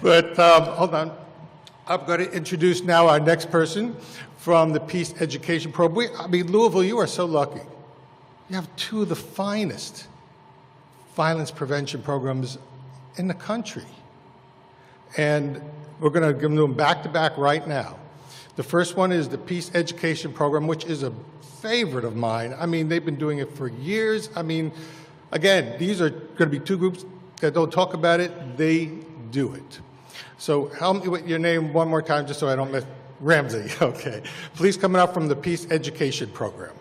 But hold on. I'm going to introduce now our next person from the Peace Education Program. I mean, Louisville, you are so lucky. You have two of the finest violence prevention programs in the country. And we're going to give them back to back right now. The first one is the Peace Education Program, which is a favorite of mine. I mean, they've been doing it for years. I mean, again, these are going to be two groups that don't talk about it. They do it. So help me with your name one more time, just so I don't miss. Ramzi, okay. Please come out from the Peace Education Program.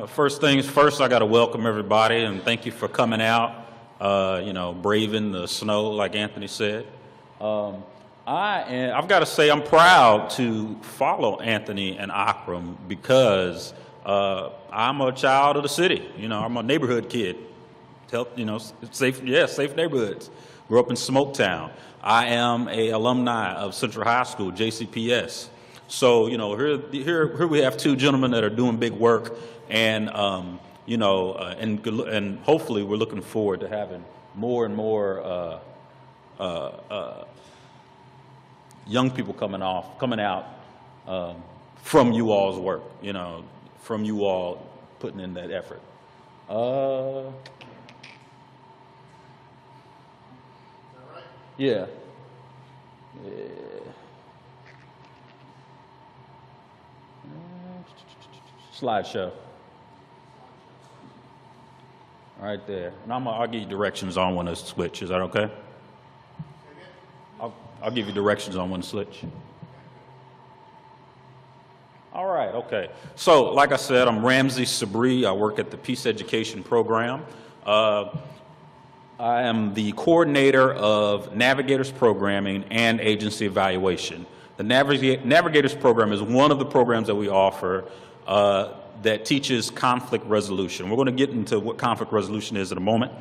First things first, I got to welcome everybody and thank you for coming out, you know, braving the snow, like Anthony said. I've got to say I'm proud to follow Anthony and Akram because I'm a child of the city. You know, I'm a neighborhood kid. You know, safe neighborhoods. Grew up in Smoketown. I am a alumni of Central High School, JCPS. So, you know, here we have two gentlemen that are doing big work, and you know, and hopefully we're looking forward to having more and more young people coming out from you all's work. You know, from you all putting in that effort. Yeah. Slideshow. Right there. And I'll give you directions on when to switch. Is that okay? I'll give you directions on when to switch. All right, okay. So, like I said, I'm Ramzi Sabree. I work at the Peace Education Program. I am the coordinator of Navigators Programming and Agency Evaluation. The Navigators Program is one of the programs that we offer that teaches conflict resolution. We're going to get into what conflict resolution is in a moment.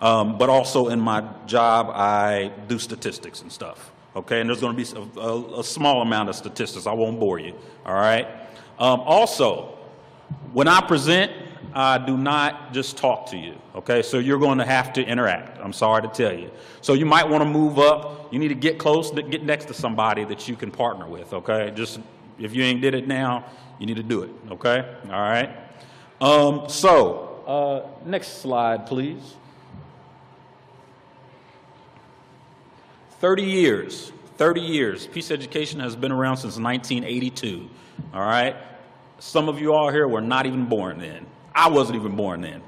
But also in my job, I do statistics and stuff. Okay, and there's going to be a small amount of statistics. I won't bore you. All right. Also, when I present, I do not just talk to you. Okay, so you're going to have to interact. I'm sorry to tell you. So you might want to move up. You need to get close, get next to somebody that you can partner with. Okay, just if you ain't did it now, you need to do it. Okay, all right. Next slide, please. 30 years. Peace education has been around since 1982. All right. Some of you all here were not even born then. I wasn't even born then.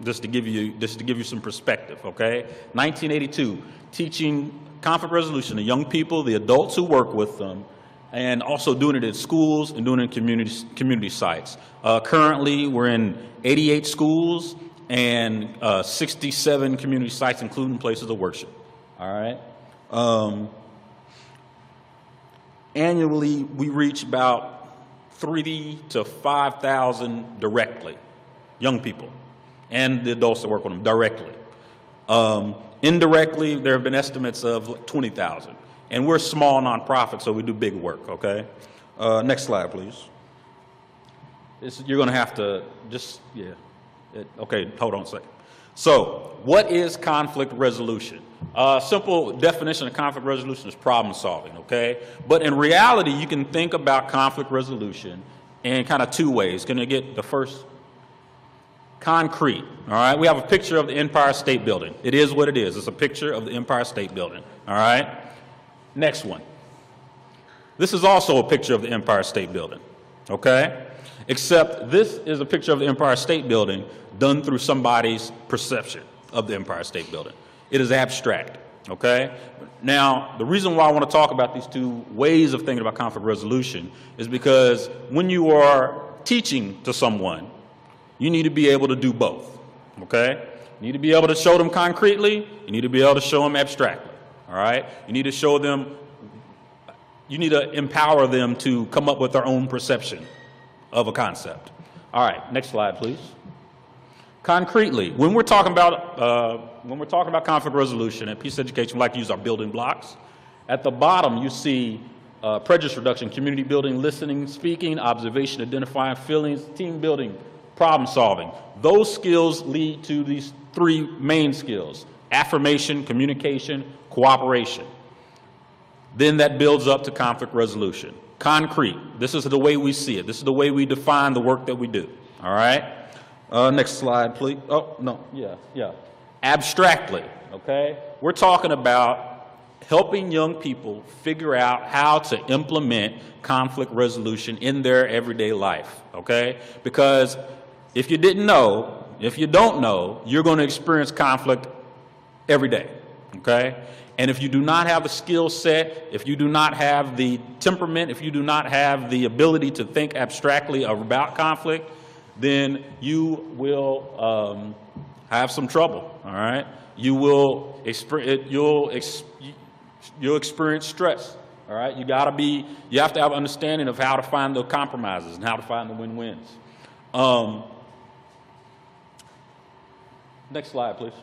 Just to give you some perspective. Okay. 1982, teaching conflict resolution to young people, the adults who work with them, and also doing it in schools and doing it in community sites. Currently, we're in 88 schools and 67 community sites, including places of worship. All right. Annually, we reach about 3,000 to 5,000 directly, young people, and the adults that work with them directly. Indirectly, there have been estimates of 20,000, and we're a small nonprofit, so we do big work. Okay. Next slide, please. You're going to have to just okay. Hold on a second. So, what is conflict resolution? Simple definition of conflict resolution is problem solving, okay? But in reality, you can think about conflict resolution in kind of two ways. Can you get the first? Concrete, all right? We have a picture of the Empire State Building. It is what it is. It's a picture of the Empire State Building, all right? Next one. This is also a picture of the Empire State Building, okay? Except this is a picture of the Empire State Building done through somebody's perception of the Empire State Building. It is abstract, okay? Now, the reason why I want to talk about these two ways of thinking about conflict resolution is because when you are teaching to someone, you need to be able to do both, okay? You need to be able to show them concretely. You need to be able to show them abstractly, all right? You need to show them, you need to empower them to come up with their own perception of a concept. All right, next slide, please. Concretely, when we're talking about conflict resolution at Peace Education, we like to use our building blocks. At the bottom, you see prejudice reduction, community building, listening, speaking, observation, identifying feelings, team building, problem solving. Those skills lead to these three main skills: affirmation, communication, cooperation. Then that builds up to conflict resolution. Concrete, this is the way we see it. This is the way we define the work that we do, all right? Next slide, please. Oh, no, yeah. Abstractly, okay? We're talking about helping young people figure out how to implement conflict resolution in their everyday life, okay? Because if you didn't know, if you don't know, you're going to experience conflict every day, okay? And if you do not have the skill set, if you do not have the temperament, if you do not have the ability to think abstractly about conflict, then you will have some trouble, all right? You'll experience stress, all right? You have to have understanding of how to find the compromises and how to find the win-wins. Next slide, please.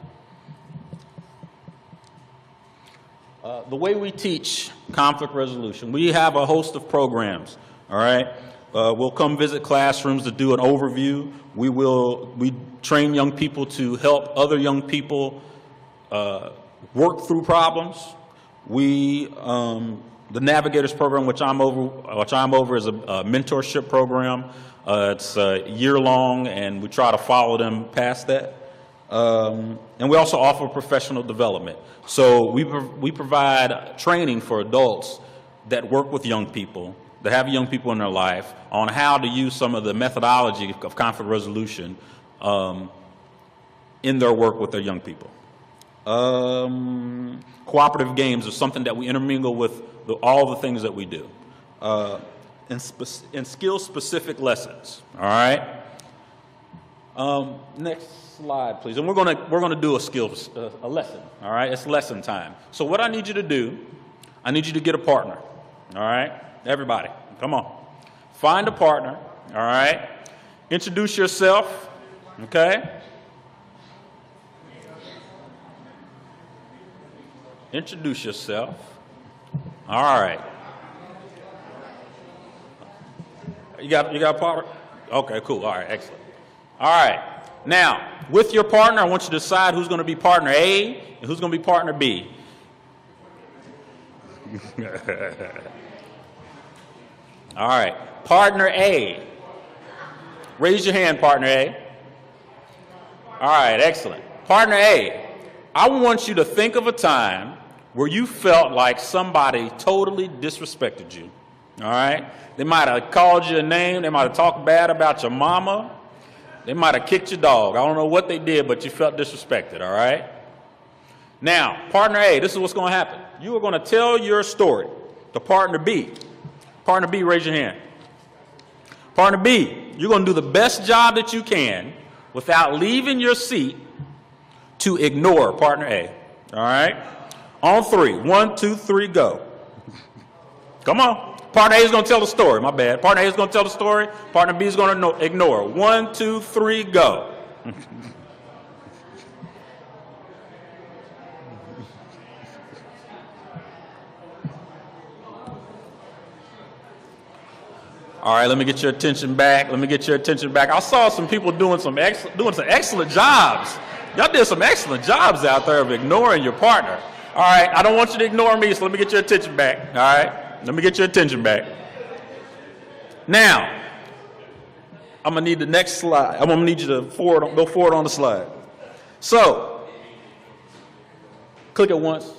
The way we teach conflict resolution, we have a host of programs, all right? We'll come visit classrooms to do an overview. We train young people to help other young people work through problems. The Navigators program, which I'm over, is a mentorship program. It's year-long, and we try to follow them past that. And we also offer professional development. So we provide training for adults that work with young people, that have young people in their life, on how to use some of the methodology of conflict resolution in their work with their young people. Cooperative games are something that we intermingle with all the things that we do, and skill-specific lessons. All right. Next slide, please. And we're gonna do a lesson. All right. It's lesson time. So what I need you to do, I need you to get a partner. All right. Everybody, come on. Find a partner. All right. Introduce yourself. Okay. Introduce yourself. All right. You got a partner? Okay, cool. All right, excellent. All right. Now, with your partner, I want you to decide who's going to be partner A and who's going to be partner B. All right. Partner A. Raise your hand, partner A. All right, excellent. Partner A, I want you to think of a time where you felt like somebody totally disrespected you, all right? They might have called you a name. They might have talked bad about your mama. They might have kicked your dog. I don't know what they did, but you felt disrespected, all right? Now, partner A, this is what's going to happen. You are going to tell your story to partner B. Partner B, raise your hand. Partner B, you're going to do the best job that you can without leaving your seat to ignore partner A, all right? On three. 1, 2, 3, go. Come on. Partner A is going to tell the story. My bad. Partner A is going to tell the story. Partner B is going to ignore. 1, 2, 3, go. All right, let me get your attention back. I saw some people doing some excellent jobs. Y'all did some excellent jobs out there of ignoring your partner. All right, I don't want you to ignore me, so let me get your attention back. All right, let me get your attention back. Now, I'm going to need the next slide. I'm going to need you to go forward on the slide. So, click it once.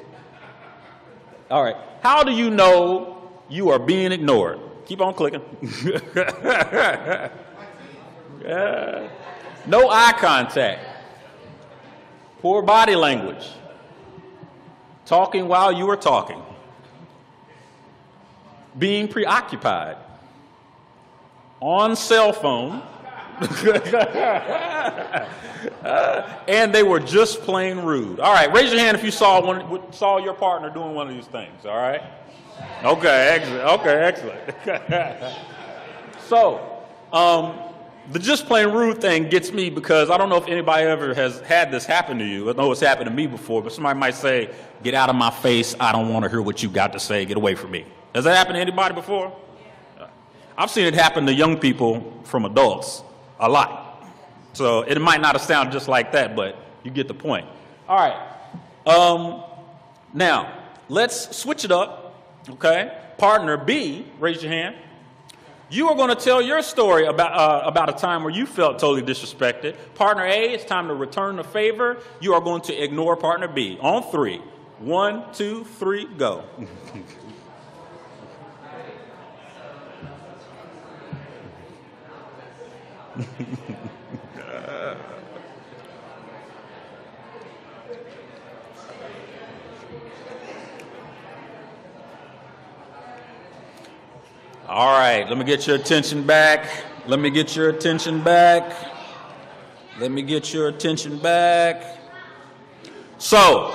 All right, how do you know you are being ignored? Keep on clicking. No eye contact. Poor body language. Talking while you are talking. Being preoccupied. On cell phone. And they were just plain rude. All right, raise your hand if you saw your partner doing one of these things, all right? Okay, excellent. So, the just plain rude thing gets me because I don't know if anybody ever has had this happen to you. I know it's happened to me before, but somebody might say, get out of my face. I don't want to hear what you got to say. Get away from me. Has that happened to anybody before? I've seen it happen to young people from adults a lot. So it might not have sounded just like that, but you get the point. All right. Now, let's switch it up, okay? Partner B, raise your hand. You are going to tell your story about a time where you felt totally disrespected. Partner A, it's time to return the favor. You are going to ignore partner B. On 3. 1, 2, 3, go. All right, let me get your attention back. Let me get your attention back. Let me get your attention back. So,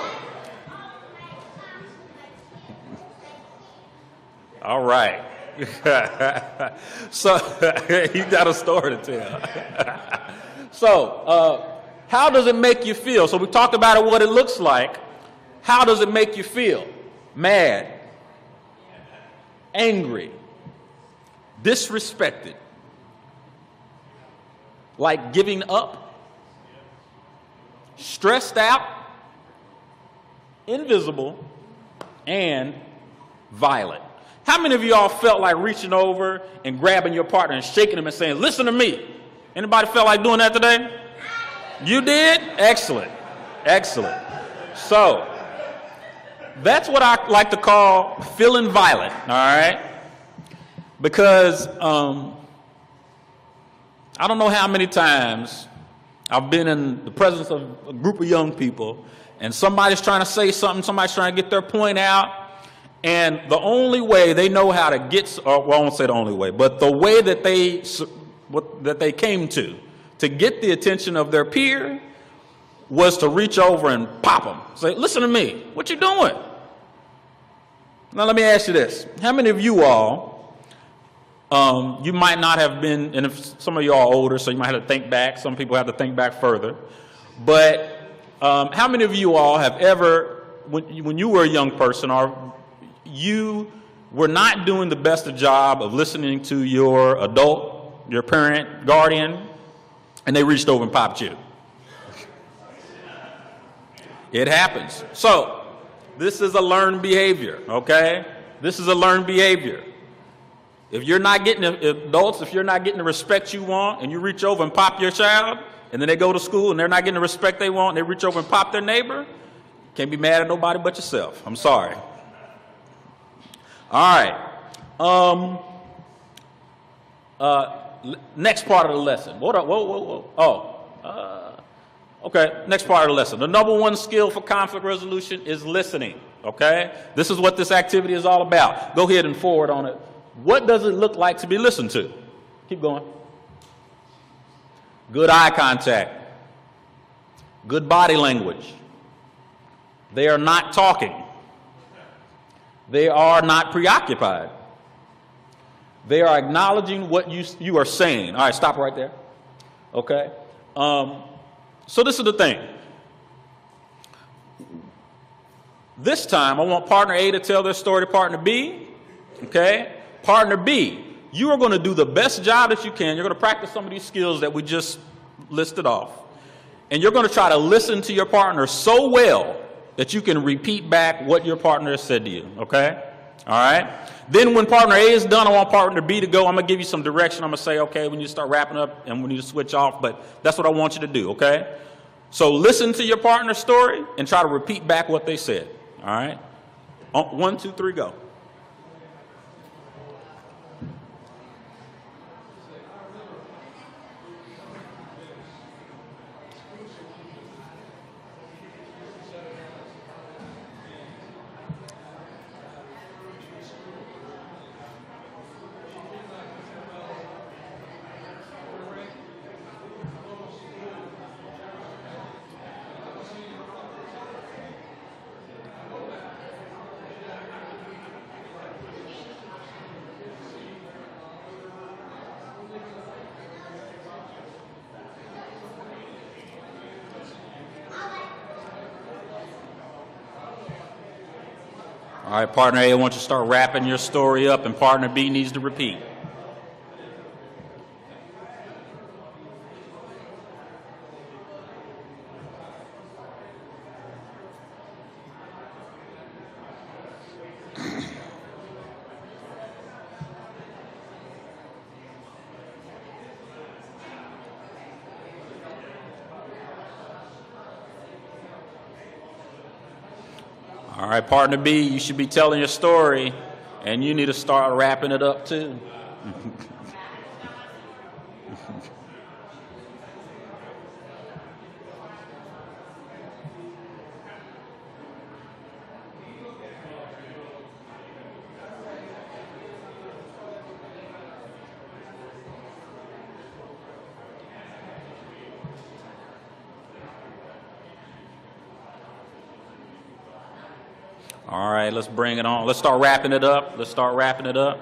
all right. So, you got a story to tell. So, how does it make you feel? So we talked about it, what it looks like. How does it make you feel? Mad, angry, disrespected, like giving up, stressed out, invisible, and violent. How many of y'all felt like reaching over and grabbing your partner and shaking them and saying, listen to me? Anybody felt like doing that today? You did? Excellent. Excellent. So, that's what I like to call feeling violent, all right? Because I don't know how many times I've been in the presence of a group of young people and somebody's trying to say something, somebody's trying to get their point out, and the only way they know how to get, or well, I won't say the only way, but the way that they came to get the attention of their peer was to reach over and pop them. Say, listen to me, what you doing? Now let me ask you this. How many of you all, you might not have been, and if some of you are older, so you might have to think back. Some people have to think back further. But how many of you all have ever, when you were a young person, or you were not doing the best job of listening to your adult, your parent, guardian, and they reached over and popped you? It happens. So, this is a learned behavior, okay? This is a learned behavior. If you're not getting, adults, if you're not getting the respect you want and you reach over and pop your child, and then they go to school and they're not getting the respect they want and they reach over and pop their neighbor, you can't be mad at nobody but yourself. I'm sorry. All right. Next part of the lesson. Okay, next part of the lesson. The number one skill for conflict resolution is listening, okay? This is what this activity is all about. Go ahead and forward on it. What does it look like to be listened to? Keep going. Good eye contact. Good body language. They are not talking. They are not preoccupied. They are acknowledging what you are saying. All right, stop right there. Okay? So this is the thing. This time, I want partner A to tell their story to partner B. Okay? Partner B, you are going to do the best job that you can. You're going to practice some of these skills that we just listed off. And you're going to try to listen to your partner so well that you can repeat back what your partner has said to you. Okay? All right? Then when partner A is done, I want partner B to go. I'm going to give you some direction. I'm going to say, okay, we need to start wrapping up and we need to switch off, but that's what I want you to do, okay? So listen to your partner's story and try to repeat back what they said, all right? 1, 2, 3, go. All right, partner A, I want you to start wrapping your story up, and partner B needs to repeat. All right, partner B, you should be telling your story, and you need to start wrapping it up too. All right, let's bring it on. Let's start wrapping it up. Let's start wrapping it up.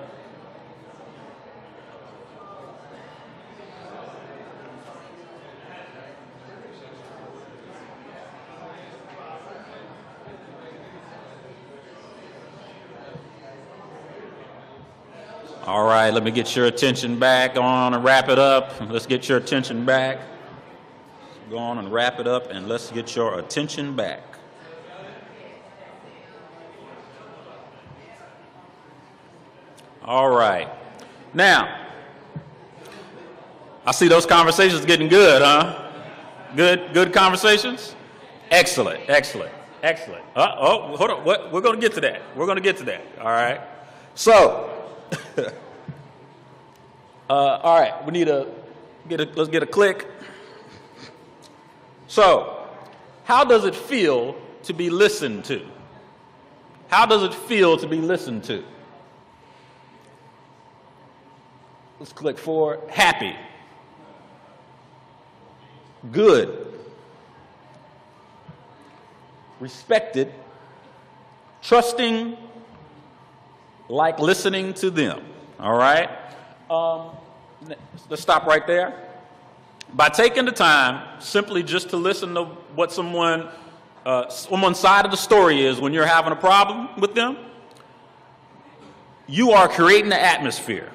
All right, let me get your attention back on and wrap it up. Let's get your attention back. Go on and wrap it up, and let's get your attention back. All right. Now, I see those conversations getting good, huh? Good conversations? Excellent, excellent, excellent. Hold on. We're going to get to that. We're going to get to that. All right. So, all right, we need let's get a click. So, how does it feel to be listened to? How does it feel to be listened to? Let's click for happy, good, respected, trusting, like listening to them. All right? Let's stop right there. By taking the time simply just to listen to what someone's side of the story is when you're having a problem with them, you are creating an atmosphere.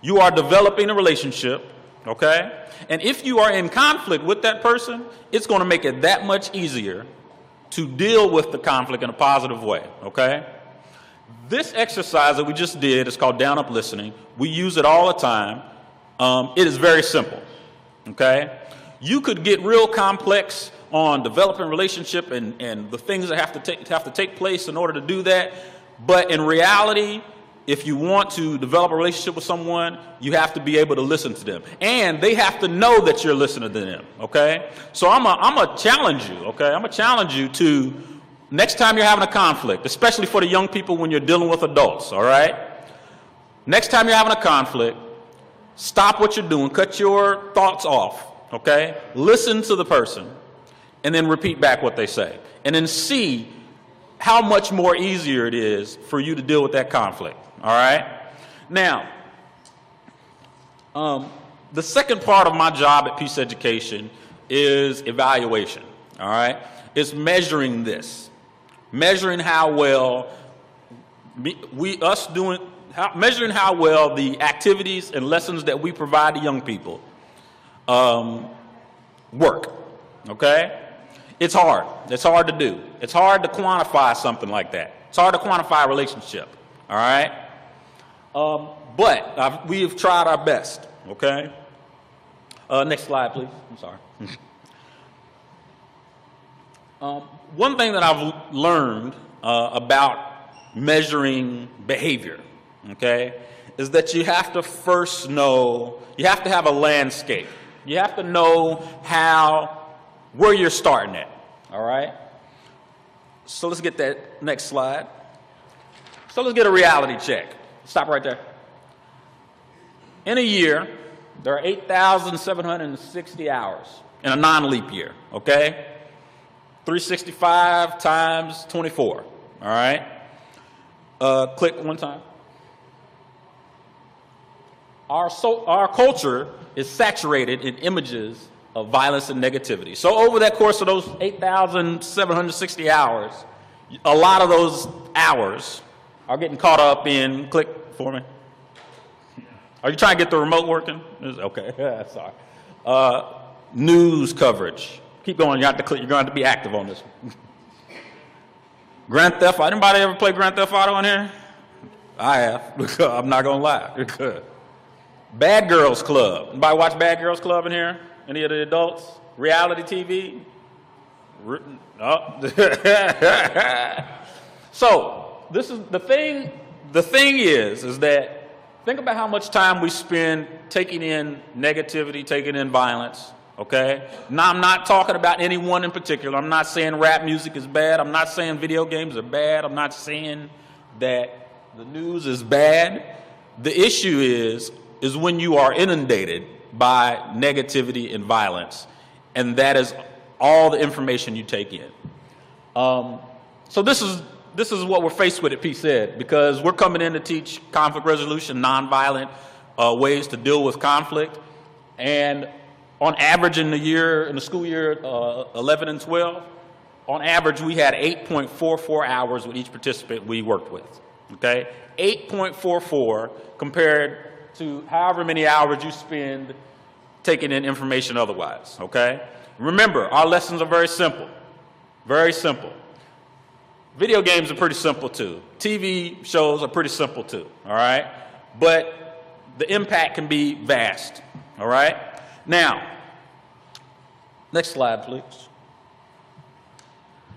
You are developing a relationship, okay? And if you are in conflict with that person, it's going to make it that much easier to deal with the conflict in a positive way, okay? This exercise that we just did is called down-up listening. We use it all the time. It is very simple, okay? You could get real complex on developing a relationship and the things that have to take place in order to do that, but in reality, if you want to develop a relationship with someone, you have to be able to listen to them. And they have to know that you're listening to them, okay? So I'm going to challenge you, okay? I'm going to challenge you to, next time you're having a conflict, especially for the young people when you're dealing with adults, all right? Next time you're having a conflict, stop what you're doing, cut your thoughts off, okay? Listen to the person, and then repeat back what they say. And then see how much more easier it is for you to deal with that conflict. All right? Now, the second part of my job at Peace Education is evaluation. All right? It's measuring this. Measuring how well measuring how well the activities and lessons that we provide to young people work. Okay? It's hard. It's hard to do. It's hard to quantify something like that. It's hard to quantify a relationship. All right? But we have tried our best, okay? Next slide, please. I'm sorry. One thing that I've learned about measuring behavior, okay, is that you have to first know, you have to have a landscape. You have to know where you're starting at, all right? So let's get that next slide. So let's get a reality check. Stop right there. In a year, there are 8,760 hours in a non-leap year, okay? 365 times 24, all right? Click one time. Our culture is saturated in images of violence and negativity. So over that course of those 8,760 hours, a lot of those hours are getting caught up in, click for me. Are you trying to get the remote working? Okay, sorry. News coverage. Keep going, you have to click, you're going to have to be active on this one. Grand Theft Auto, anybody ever play Grand Theft Auto in here? I have, I'm not going to lie. Bad Girls Club. Anybody watch Bad Girls Club in here? Any of the adults? Reality TV? No. So, this is the thing is that think about how much time we spend taking in negativity, taking in violence, okay? Now, I'm not talking about anyone in particular. I'm not saying rap music is bad. I'm not saying video games are bad. I'm not saying that the news is bad. The issue is when you are inundated by negativity and violence, and that is all the information you take in. So this is what we're faced with at PSED, because we're coming in to teach conflict resolution, nonviolent ways to deal with conflict. And on average in the school year 11 and 12, on average we had 8.44 hours with each participant we worked with. Okay, 8.44 compared to however many hours you spend taking in information otherwise. Okay, remember our lessons are very simple, very simple. Video games are pretty simple too. TV shows are pretty simple too, all right? But the impact can be vast, all right? Now, next slide, please.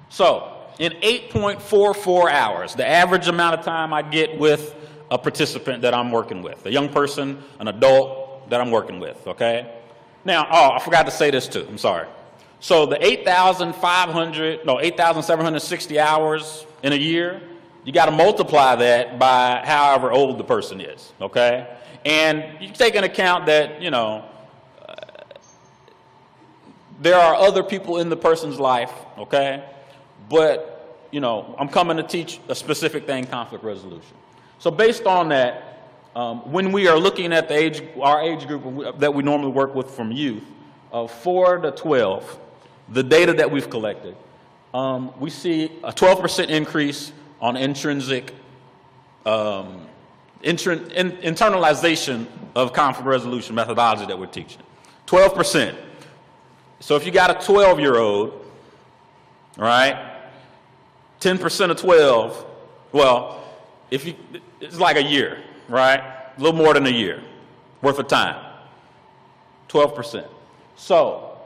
So, in 8.44 hours, the average amount of time I get with a participant that I'm working with, a young person, an adult that I'm working with, okay? Now, oh, I forgot to say this too, I'm sorry. So the 8,760 hours in a year, you got to multiply that by however old the person is, okay? And you take into account that, you know, there are other people in the person's life, okay? But, you know, I'm coming to teach a specific thing, conflict resolution. So based on that, when we are looking at our age group that we normally work with from youth, 4 to 12, the data that we've collected, we see a 12% increase on intrinsic internalization of conflict resolution methodology that we're teaching. 12%. So if you got a 12-year-old, right, 10% of 12, well, it's like a year, right? A little more than a year worth of time. 12%. So,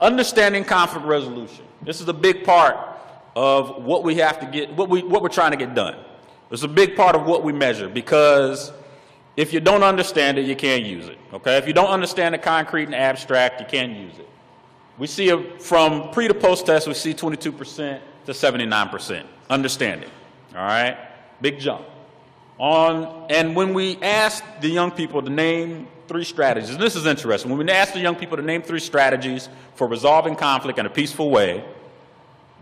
understanding conflict resolution. This is a big part of what we have to get, what we're trying to get done. It's a big part of what we measure, because if you don't understand it, you can't use it, okay? If you don't understand the concrete and abstract, you can't use it. We see from pre to post test, we see 22% to 79% understanding, all right? Big jump. And when we ask the young people to name 3 strategies, and this is interesting, when we ask the young people to name 3 strategies for resolving conflict in a peaceful way,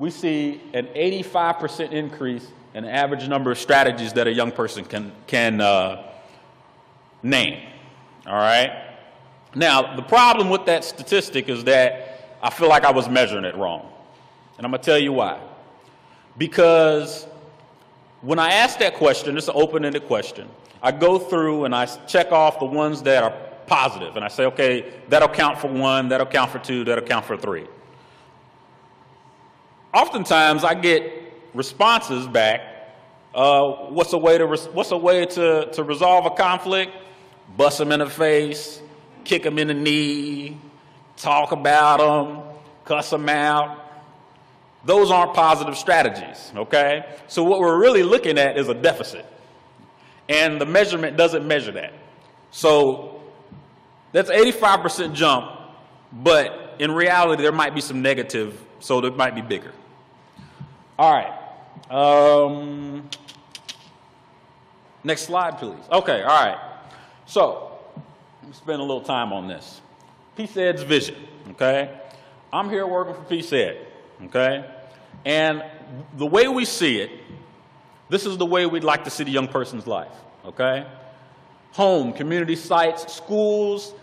we see an 85% increase in the average number of strategies that a young person can name, all right? Now, the problem with that statistic is that I feel like I was measuring it wrong, and I'm going to tell you why. Because when I ask that question, it's an open-ended question, I go through and I check off the ones that are positive, and I say, okay, that'll count for 1, that'll count for 2, that'll count for 3. Oftentimes, I get responses back. What's a way to resolve a conflict? Bust them in the face, kick them in the knee, talk about them, cuss them out. Those aren't positive strategies, okay? So what we're really looking at is a deficit, and the measurement doesn't measure that. So that's an 85% jump, but in reality, there might be some negative, so it might be bigger. All right. Next slide, please. Okay, all right. So, let me spend a little time on this. PSED's vision, okay? I'm here working for PSED, okay? And the way we see it, this is the way we'd like to see the young person's life, okay? Home, community sites, schools,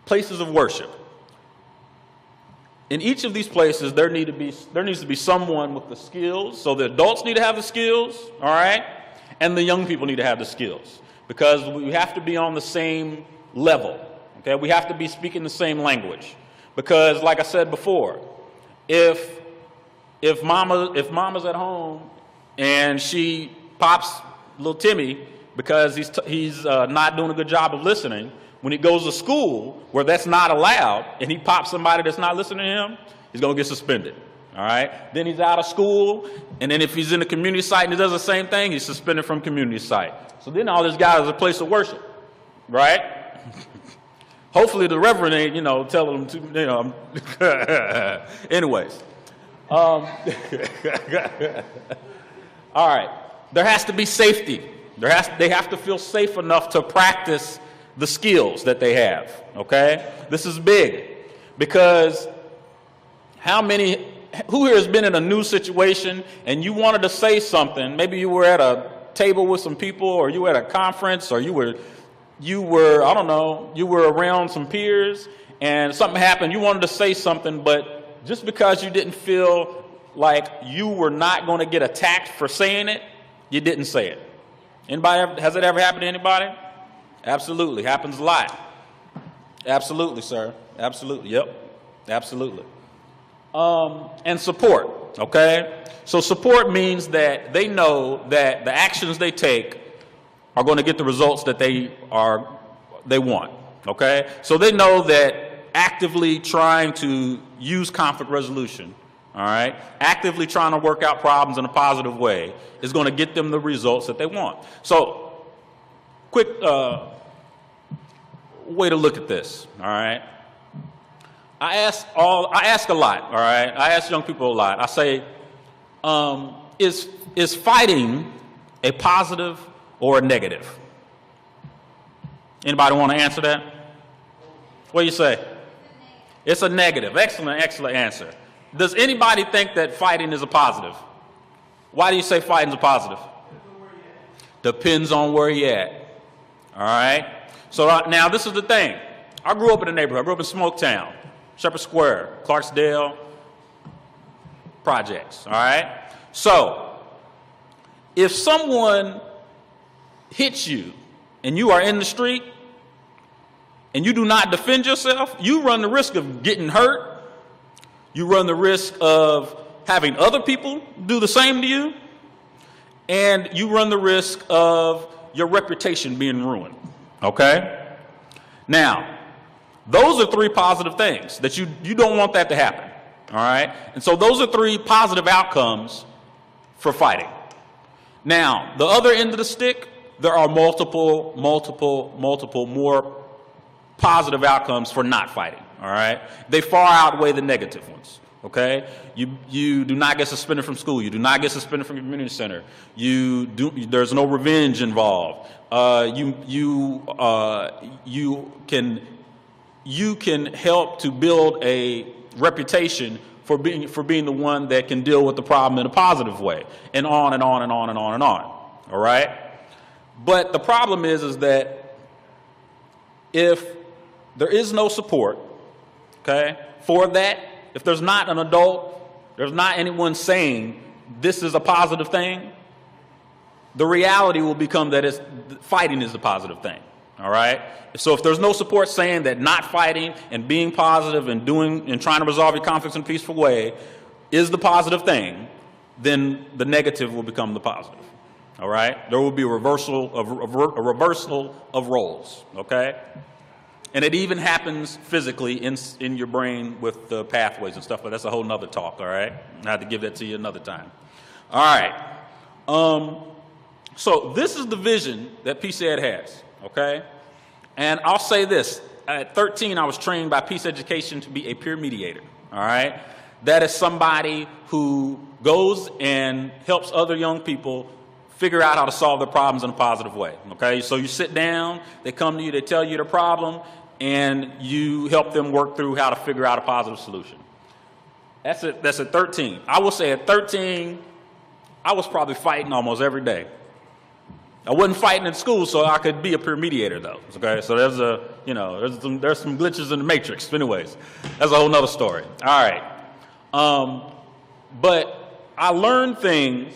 places of worship. in each of these places, there needs to be someone with the skills. So the adults need to have the skills, all right? And the young people need to have the skills, because we have to be on the same level, okay? We have to be speaking the same language, because like I said before, if mama's at home and she pops little Timmy because he's not doing a good job of listening, when he goes to school where that's not allowed and he pops somebody that's not listening to him, he's going to get suspended. All right? Then he's out of school, and then if he's in a community site and he does the same thing, he's suspended from community site. So then all this guy is a place of worship, right? Hopefully the reverend ain't, telling him to, anyways. All right. There has to be safety. They have to feel safe enough to practice the skills that they have, okay? This is big, because who here has been in a new situation and you wanted to say something? Maybe you were at a table with some people, or you were at a conference, or you were I don't know, you were around some peers and something happened. You wanted to say something, but just because you didn't feel like you were not going to get attacked for saying it, you didn't say it. Has it ever happened to anybody? Absolutely. Happens a lot. Absolutely, sir. Absolutely. Yep. Absolutely. And support, okay? So support means that they know that the actions they take are going to get the results that they want, okay? So they know that actively trying to use conflict resolution, all right, actively trying to work out problems in a positive way is going to get them the results that they want. So quick way to look at this, all right? I ask a lot, all right? I ask young people a lot. I say, is fighting a positive or a negative? Anybody want to answer that? What do you say? It's a negative. Excellent, excellent answer. Does anybody think that fighting is a positive? Why do you say fighting is a positive? Depends on where you're at. All right? So now this is the thing. I grew up in the neighborhood. I grew up in Smoketown, Shepherd Square, Clarksdale projects. All right? So if someone hits you and you are in the street and you do not defend yourself, you run the risk of getting hurt. You run the risk of having other people do the same to you. And you run the risk of your reputation being ruined. Okay? Now, those are three positive things that you don't want that to happen. All right? And so those are three positive outcomes for fighting. Now, the other end of the stick, there are multiple more positive outcomes for not fighting. All right? They far outweigh the negative ones. Okay? You do not get suspended from school. You do not get suspended from your community center. There's no revenge involved. You can help to build a reputation for being the one that can deal with the problem in a positive way, and on and on and on and on and on. All right? But the problem is that if there is no support, okay, for that, if there's not an adult, there's not anyone saying this is a positive thing, the reality will become that fighting is the positive thing. All right? So if there's no support saying that not fighting and being positive and trying to resolve your conflicts in a peaceful way is the positive thing, then the negative will become the positive. All right? There will be a reversal of roles. Okay? And it even happens physically in your brain with the pathways and stuff, but that's a whole nother talk, all right? I have to give that to you another time. All right. So this is the vision that Peace Ed has, okay? And I'll say this. At 13, I was trained by Peace Education to be a peer mediator, all right? That is somebody who goes and helps other young people figure out how to solve their problems in a positive way, okay? So you sit down, they come to you, they tell you their problem, and you help them work through how to figure out a positive solution. That's at 13. I will say at 13, I was probably fighting almost every day. I wasn't fighting in school, so I could be a peer mediator, though. Okay, so you know, there's some glitches in the matrix. Anyways, that's a whole nother story. All right. But I learned things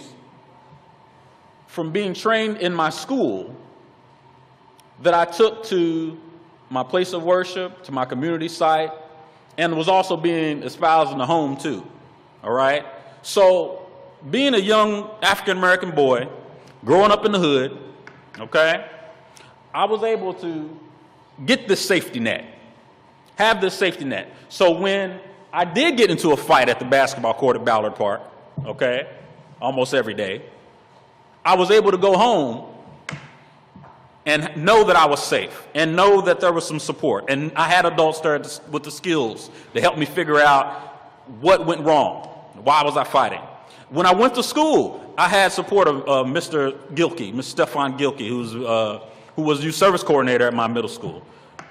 from being trained in my school that I took to my place of worship, to my community site, and was also being espoused in the home too. All right. So being a young African-American boy, growing up in the hood, okay, I was able to get this safety net, have this safety net. So when I did get into a fight at the basketball court at Ballard Park, okay, almost every day, I was able to go home and know that I was safe and know that there was some support. And I had adults there with the skills to help me figure out what went wrong. Why was I fighting? When I went to school, I had support of Mr. Gilkey, Mr. Stefan Gilkey, who was youth service coordinator at my middle school,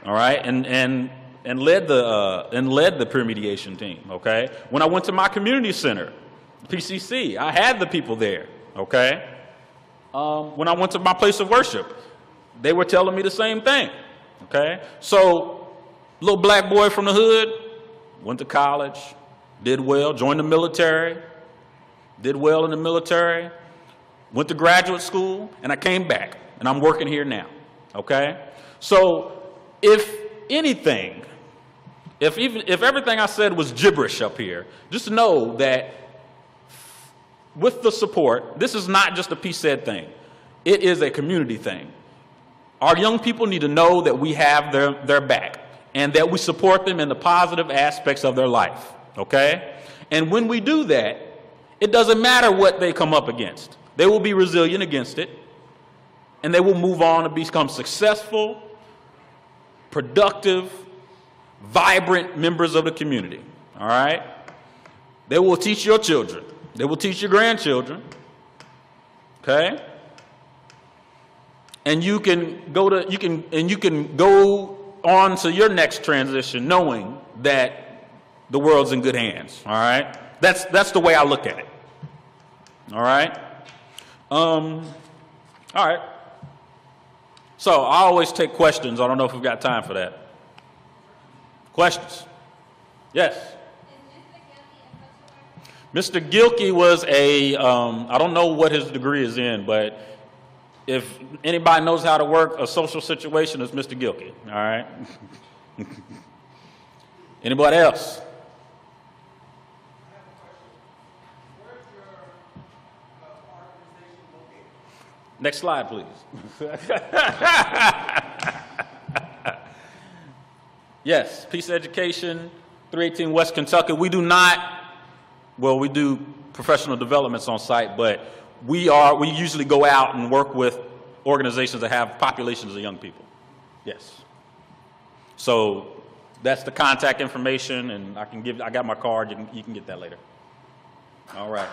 all right, and led the peer mediation team. Okay. When I went to my community center, PCC, I had the people there. Okay. When I went to my place of worship, they were telling me the same thing. Okay. So, little black boy from the hood, went to college, did well, joined the military. Did well in the military, went to graduate school, and I came back, and I'm working here now, okay? So if anything, if everything I said was gibberish up here, just know that with the support, this is not just a PSED thing. It is a community thing. Our young people need to know that we have their back and that we support them in the positive aspects of their life, okay? And when we do that, it doesn't matter what they come up against. They will be resilient against it, and they will move on to become successful, productive, vibrant members of the community, all right? They will teach your children. They will teach your grandchildren, okay? And you can go on to your next transition knowing that the world's in good hands, all right? That's the way I look at it. All right? All right. So I always take questions. I don't know if we've got time for that. Questions? Yes? Mr. Gilkey was I don't know what his degree is in, but if anybody knows how to work a social situation, it's Mr. Gilkey. All right? Anybody else? Next slide, please. Yes, Peace Education, 318 West Kentucky. We do professional developments on site, but we usually go out and work with organizations that have populations of young people. Yes. So that's the contact information, and I got my card. You can get that later. All right.